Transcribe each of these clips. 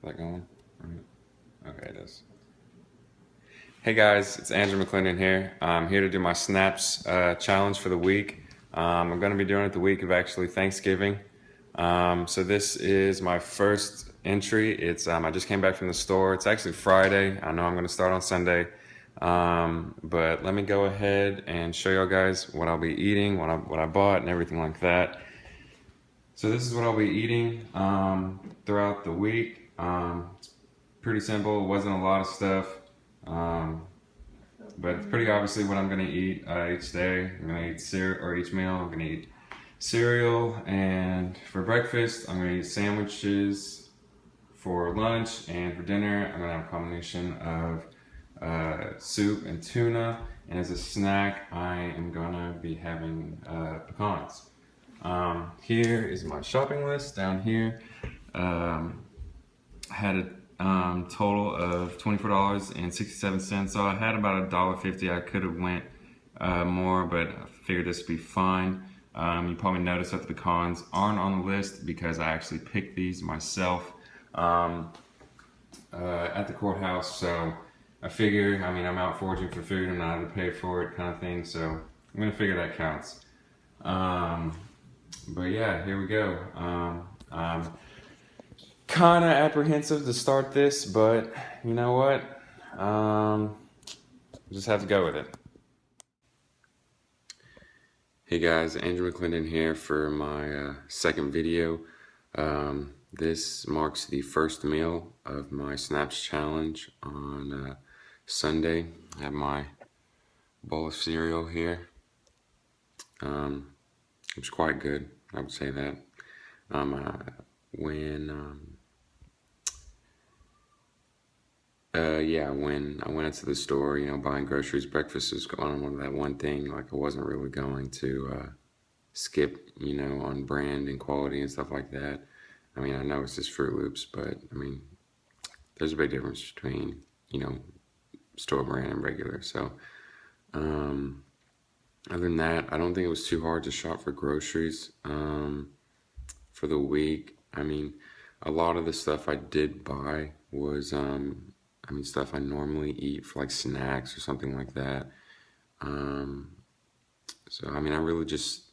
That going? Okay, it is. Hey guys, it's Andrew McClendon here. I'm here to do my snaps challenge for the week. I'm going to be doing it the week of actually Thanksgiving. So this is my first entry. It's I just came back from the store. It's actually Friday. I know I'm going to start on Sunday, but let me go ahead and show y'all guys what I'll be eating, what I bought, and everything like that. So this is what I'll be eating throughout the week. It's pretty simple. It wasn't a lot of stuff. Um, but it's pretty obviously what I'm gonna eat each day. I'm gonna eat cereal, or each meal. I'm gonna eat cereal, and for breakfast, I'm gonna eat sandwiches. For lunch and for dinner, I'm gonna have a combination of soup and tuna. And as a snack, I am gonna be having pecans. Here is my shopping list. Down here, had a total of $24.67. So I had about $1.50. I could have went more, but I figured this would be fine. You probably noticed that the pecans aren't on the list because I actually picked these myself at the courthouse. So I figure, I'm out foraging for food and I have to pay for it kind of thing. So I'm gonna figure that counts. But yeah, here we go. Kind of apprehensive to start this, but you know what? Just have to go with it. Hey guys, Andrew McClendon here for my second video. This marks the first meal of my Snaps challenge on Sunday. I have my bowl of cereal here. It was quite good, I would say that. When I went into the store, buying groceries, breakfast was on that one thing. Like I wasn't really going to skip, on brand and quality and stuff like that. I know it's just Fruit Loops, but there's a big difference between, store brand and regular. So, other than that, I don't think it was too hard to shop for groceries for the week. A lot of the stuff I did buy was, stuff I normally eat for like snacks or something like that. I really just,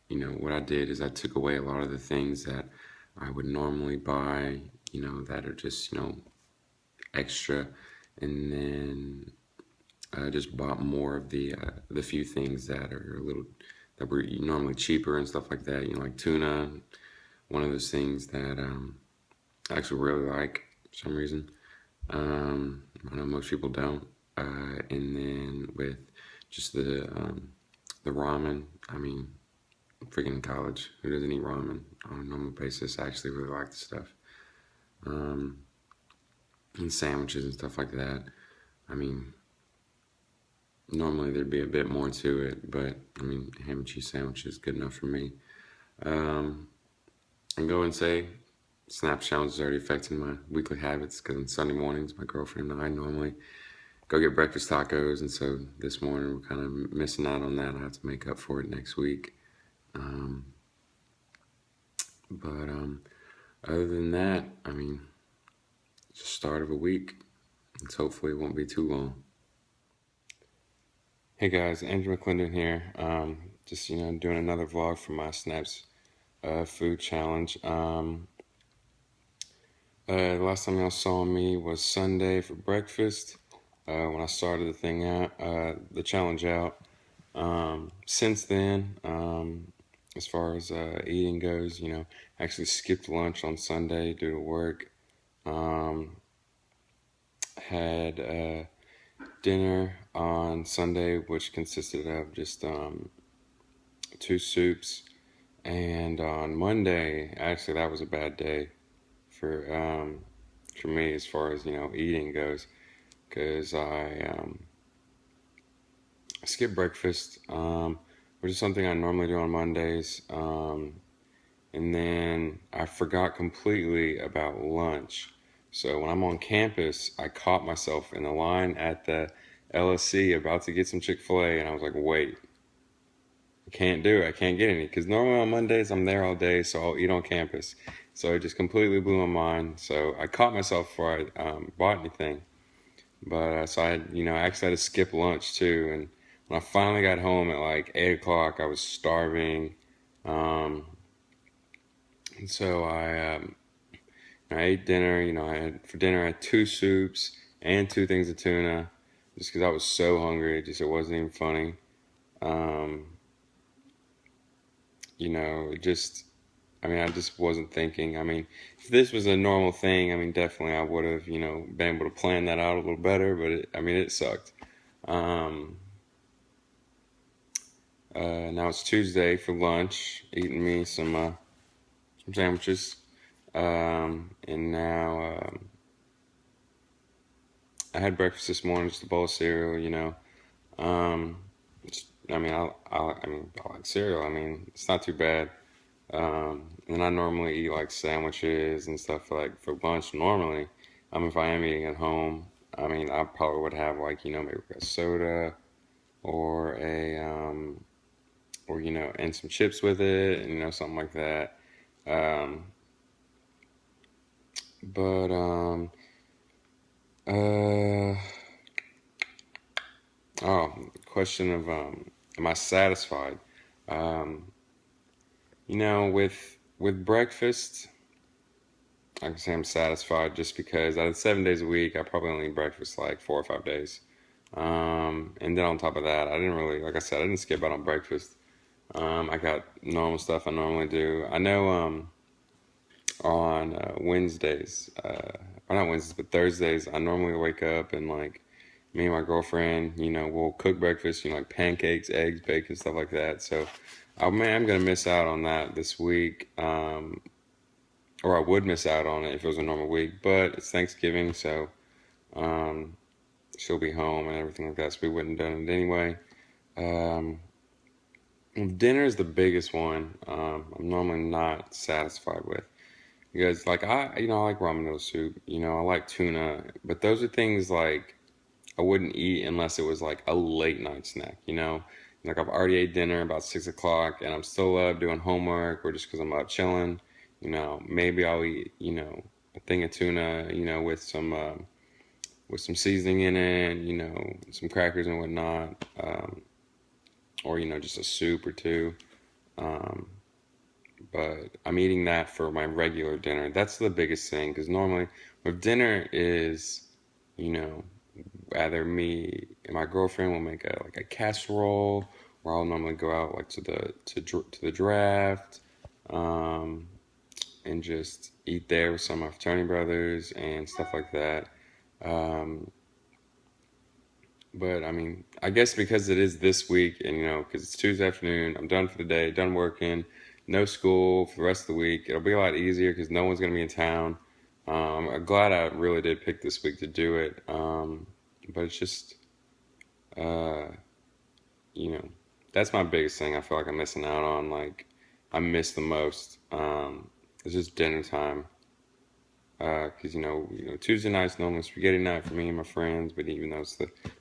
what I did is I took away a lot of the things that I would normally buy, that are just, extra, and then I just bought more of the few things that are that were normally cheaper and stuff like that. Like tuna, one of those things that I actually really like for some reason. I know most people don't. And then with just the ramen, freaking in college, who doesn't eat ramen on a normal basis? I actually really like the stuff. And sandwiches and stuff like that. Normally there'd be a bit more to it, but ham and cheese sandwich is good enough for me. I'm going to say Snap challenge is already affecting my weekly habits because on Sunday mornings, my girlfriend and I normally go get breakfast tacos, and so this morning we're kind of missing out on that. I have to make up for it next week. But other than that, it's the start of a week. It's hopefully it won't be too long. Hey guys, Andrew McClendon here. Just doing another vlog for my Snaps food challenge. The last time y'all saw me was Sunday for breakfast when I started the thing out, the challenge out. Since then, as far as eating goes, actually skipped lunch on Sunday due to work. Had dinner on Sunday, which consisted of just 2 soups. And on Monday, actually, that was a bad day for me as far as eating goes, because I skipped breakfast, which is something I normally do on Mondays, and then I forgot completely about lunch. So when I'm on campus, I caught myself in the line at the LSC about to get some Chick-fil-A, and I was like, wait, I can't do it. I can't get any because normally on Mondays I'm there all day, so I'll eat on campus. So it just completely blew my mind. So I caught myself before I bought anything. But so I, actually had to skip lunch too. And when I finally got home at like 8 o'clock, I was starving. Um, and so I ate dinner. For dinner I had two soups and two things of tuna, just because I was so hungry. It wasn't even funny. Um, it just, I just wasn't thinking. If this was a normal thing, definitely I would have, been able to plan that out a little better. But it sucked. Um, Now it's Tuesday for lunch, eating me some sandwiches. And now I had breakfast this morning, just a bowl of cereal. Um, I like cereal. It's not too bad. And I normally eat like sandwiches and stuff for lunch normally. If I am eating at home, I probably would have like, maybe a soda or and some chips with it, and something like that. Um, but uh, oh, question of am I satisfied? Um, with breakfast, I can say I'm satisfied just because out of 7 days a week, I probably only eat breakfast like 4 or 5 days. And then on top of that, I didn't really, like I said, I didn't skip out on breakfast. I got normal stuff I normally do. I know on Wednesdays, or not Wednesdays, but Thursdays, I normally wake up and like me and my girlfriend, we'll cook breakfast, like pancakes, eggs, bacon, stuff like that. So, I'm gonna miss out on that this week, or I would miss out on it if it was a normal week. But it's Thanksgiving, so um, she'll be home and everything like that, so we wouldn't have done it anyway. Um, Dinner is the biggest one. I'm normally not satisfied with. Because like I like ramen noodle soup, I like tuna, but those are things like I wouldn't eat unless it was like a late night snack. Like I've already ate dinner about 6 o'clock and I'm still up doing homework or just because I'm up chilling, maybe I'll eat, a thing of tuna, with some seasoning in it, some crackers and whatnot, or just a soup or two. Um, but I'm eating that for my regular dinner. That's the biggest thing because normally with dinner is, you know, either me and my girlfriend will make a casserole, or I'll normally go out like to the draft, um, and just eat there with some of my fraternity brothers and stuff like that. Um, but I guess because it is this week, and because it's Tuesday afternoon, I'm done for the day, done working, no school for the rest of the week. It'll be a lot easier because no one's gonna be in town. I'm glad I really did pick this week to do it. But it's just, uh, you know, that's my biggest thing. I feel like I'm missing out on. Like, I miss the most. It's just dinner time. Because Tuesday night's normally spaghetti night for me and my friends, but even though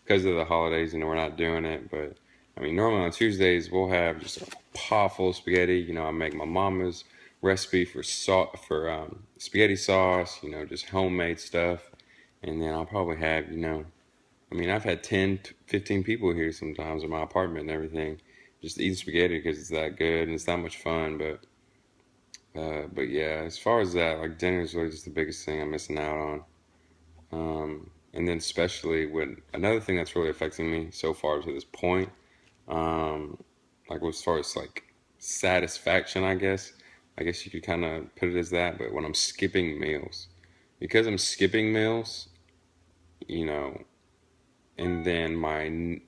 because of the holidays, we're not doing it. But normally on Tuesdays we'll have just a pot full of spaghetti. I make my mama's recipe for spaghetti sauce. Just homemade stuff, and then I'll probably have I've had 10, 15 people here sometimes in my apartment and everything, just eating spaghetti because it's that good and it's that much fun. But yeah, as far as that, like dinner is really just the biggest thing I'm missing out on. And then especially when another thing that's really affecting me so far to this point, um, like as far as like satisfaction, I guess you could kind of put it as that. But when I'm skipping meals, because I'm skipping meals, you know, and then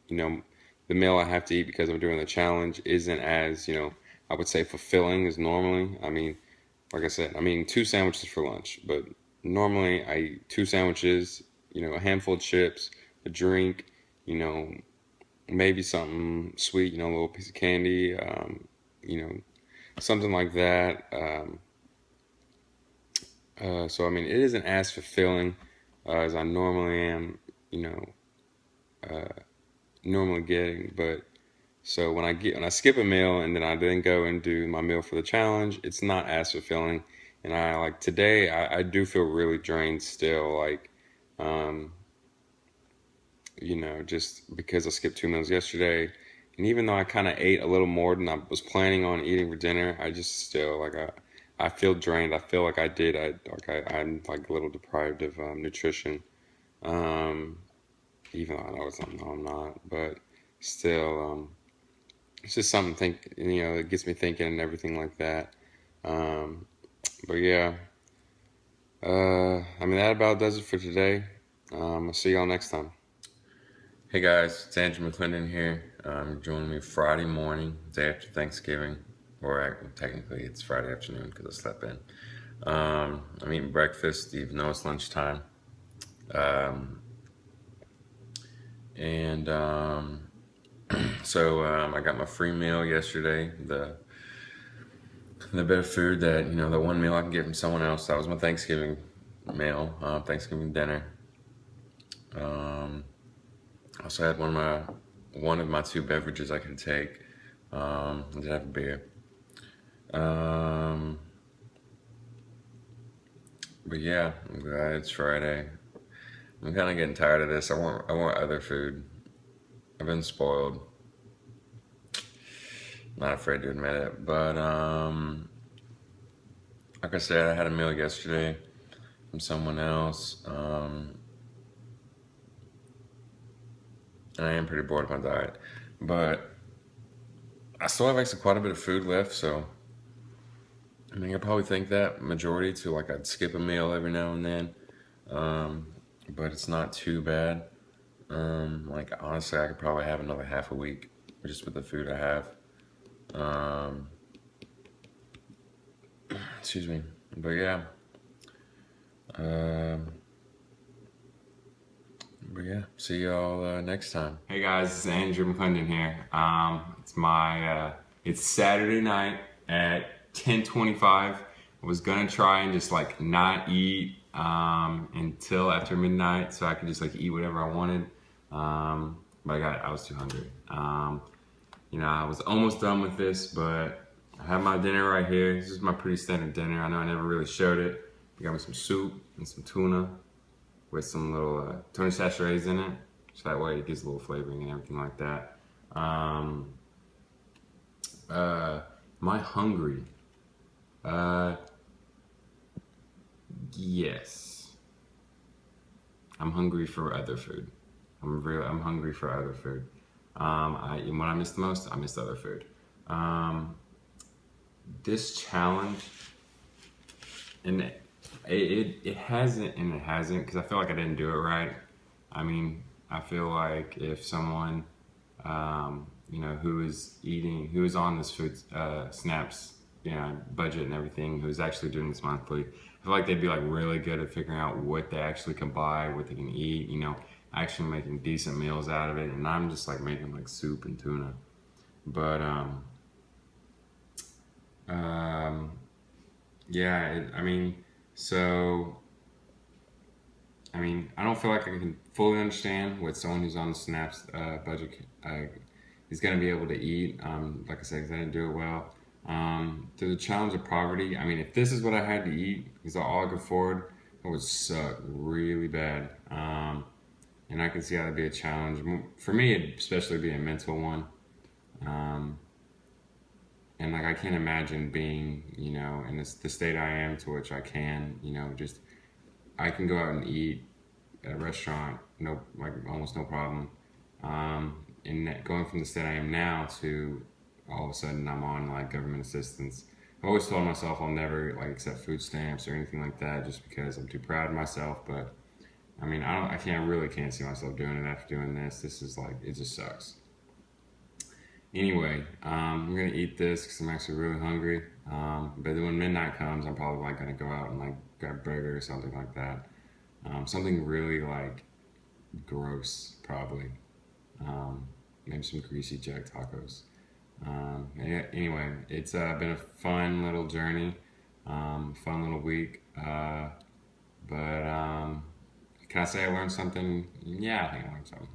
the meal I have to eat because I'm doing the challenge isn't as, I would say fulfilling as normally. Like I said, I'm eating two sandwiches for lunch, but normally I eat two sandwiches, a handful of chips, a drink, you know, maybe something sweet, a little piece of candy, you know, something like that. So it isn't as fulfilling as I normally am, you know, normally getting, but So when I skip a meal and then I then go and do my meal for the challenge, it's not as fulfilling. And I like today I do feel really drained still, like um, just because I skipped 2 meals yesterday. And even though I kind of ate a little more than I was planning on eating for dinner, I just still I feel drained. I feel like I'm like a little deprived of nutrition. Um, Even though I know no, I'm not, but still, it's just something it gets me thinking and everything like that. Um, but yeah, I mean that about does it for today. I'll see y'all next time. Hey guys, it's Andrew McClendon here. Joining me Friday morning, day after Thanksgiving, or technically it's Friday afternoon because I slept in. I'm eating breakfast, even though it's lunchtime. Um, and So I got my free meal yesterday. The bit of food that the one meal I can get from someone else. That was my Thanksgiving meal, Thanksgiving dinner. Um, also had one of my two beverages I could take. I did have a beer. Um, but yeah, I'm glad it's Friday. I'm kind of getting tired of this. I want other food. I've been spoiled. Not afraid to admit it, but like I said, I had a meal yesterday from someone else, and I am pretty bored of my diet. But I still have actually quite a bit of food left, so I mean, I probably think that majority to like I'd skip a meal every now and then, um, but it's not too bad. Like honestly, I could probably have another half a week just with the food I have. Um, Excuse me, but yeah. Um, But yeah, see y'all next time. Hey guys, it's Andrew McClendon here. It's Saturday night at 10:25. I was gonna try and just like not eat until after midnight, so I could just like eat whatever I wanted. But I was too hungry. I was almost done with this, but I have my dinner right here. This is my pretty standard dinner. I know I never really showed it. We got me some soup and some tuna with some little tuna sachets in it, so that way it gives a little flavoring and everything like that. Am I hungry? Uh, yes. I'm hungry for other food. I'm hungry for other food. And what I miss the most, I miss other food. This challenge, and it hasn't and it hasn't because I feel like I didn't do it right. I mean, I feel like if someone, who is on this food snaps, budget and everything, who's actually doing this monthly, I feel like they'd be like really good at figuring out what they actually can buy, what they can eat, actually making decent meals out of it. And I'm just like making like soup and tuna. But yeah, so I don't feel like I can fully understand what someone who's on the Snaps budget is going to be able to eat. Like I said, 'cause I didn't do it well. To the challenge of poverty, if this is what I had to eat, because all I could afford, it would suck really bad. And I can see how that'd be a challenge. For me, it'd especially be a mental one. And like I can't imagine being, in the state I am, to which I can, just I can go out and eat at a restaurant, no, like almost no problem. And going from the state I am now to all of a sudden I'm on like government assistance. I've always told myself I'll never like accept food stamps or anything like that, just because I'm too proud of myself. But I can't see myself doing it after doing this. This is like, it just sucks. Anyway, I'm gonna eat this because I'm actually really hungry. But then when midnight comes, I'm probably like gonna go out and like grab a burger or something like that. Something really like gross, probably. Maybe some greasy jack tacos. Anyway, it's been a fun little journey, fun little week. But can I say I learned something? Yeah, I think I learned something.